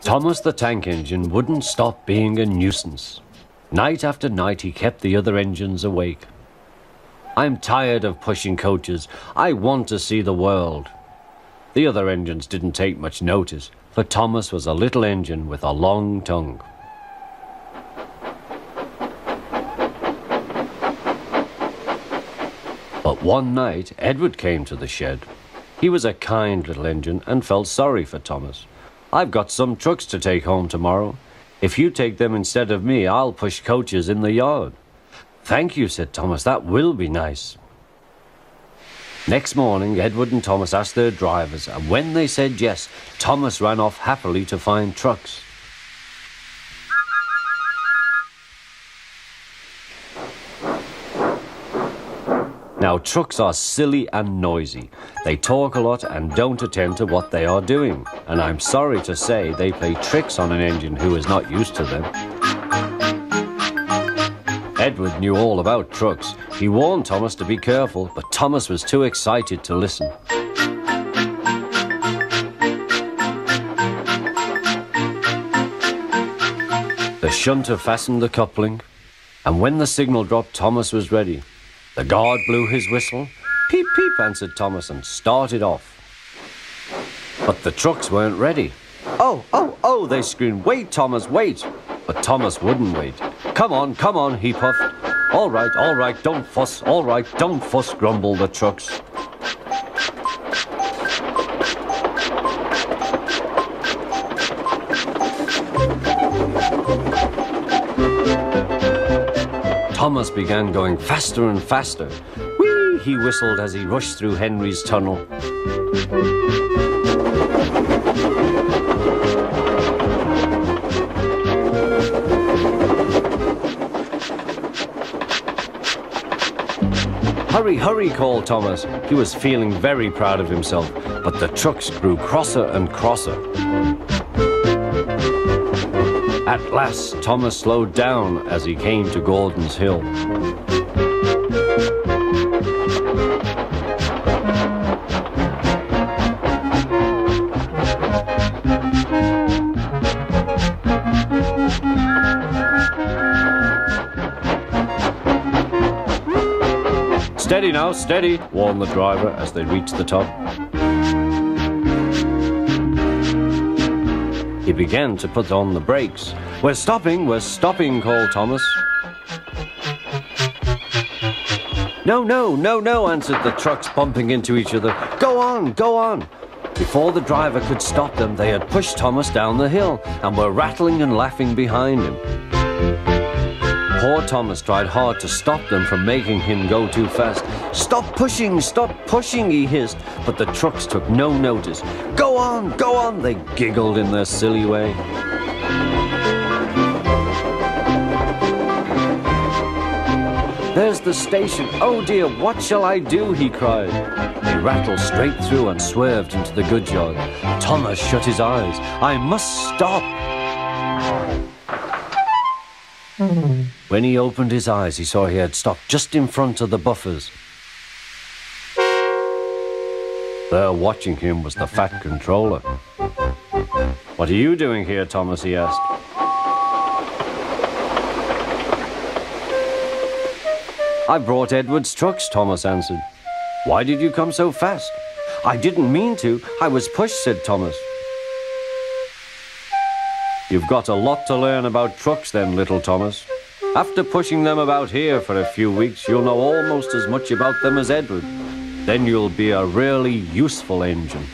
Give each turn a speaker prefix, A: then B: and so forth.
A: Thomas the tank engine wouldn't stop being a nuisance. Night after night he kept the other engines awake. I'm tired of pushing coaches. I want to see the world. The other engines didn't take much notice, for Thomas was a little engine with a long tongue. But one night, Edward came to the shed. He was a kind little engine and felt sorry for Thomas. "I've got some trucks to take home tomorrow. If you take them instead of me, I'll push coaches in the yard." "Thank you," said Thomas. "That will be nice." Next morning, Edward and Thomas asked their drivers, and when they said yes, Thomas ran off happily to find trucks. Now, trucks are silly and noisy. They talk a lot and don't attend to what they are doing. And I'm sorry to say they play tricks on an engine who is not used to them. Edward knew all about trucks. He warned Thomas to be careful, but Thomas was too excited to listen. The shunter fastened the coupling, and when the signal dropped, Thomas was ready. The guard blew his whistle. "Peep, peep," answered Thomas, and started off. But the trucks weren't ready. "Oh, oh, oh," they screamed. "Wait, Thomas, wait." But Thomas wouldn't wait. Come on," he puffed. All right, don't fuss. All right, don't fuss," grumbled the trucks. Thomas began going faster and faster. "Whee!" he whistled as he rushed through Henry's tunnel. "Hurry, hurry," called Thomas. He was feeling very proud of himself, but the trucks grew crosser and crosser. At last, Thomas slowed down as he came to Gordon's Hill. "Steady now, steady," warned the driver as they reached the top. He began to put on the brakes. We're stopping," called Thomas. No," answered the trucks, bumping into each other. Go on." Before the driver could stop them, they had pushed Thomas down the hill and were rattling and laughing behind him. Poor Thomas tried hard to stop them from making him go too fast. Stop pushing, he hissed, but the trucks took no notice. Go on, they giggled in their silly way. "There's the station. Oh dear, what shall I do?" he cried. He rattled straight through and swerved into the goods yard. Thomas shut his eyes. "I must stop." When he opened his eyes, he saw he had stopped just in front of the buffers. There watching him was the fat controller. "What are you doing here, Thomas?" he asked. "I brought Edward's trucks," Thomas answered. "Why did you come so fast?" "I didn't mean to. I was pushed," said Thomas. "You've got a lot to learn about trucks then, little Thomas. After pushing them about here for a few weeks, you'll know almost as much about them as Edward. Then you'll be a really useful engine."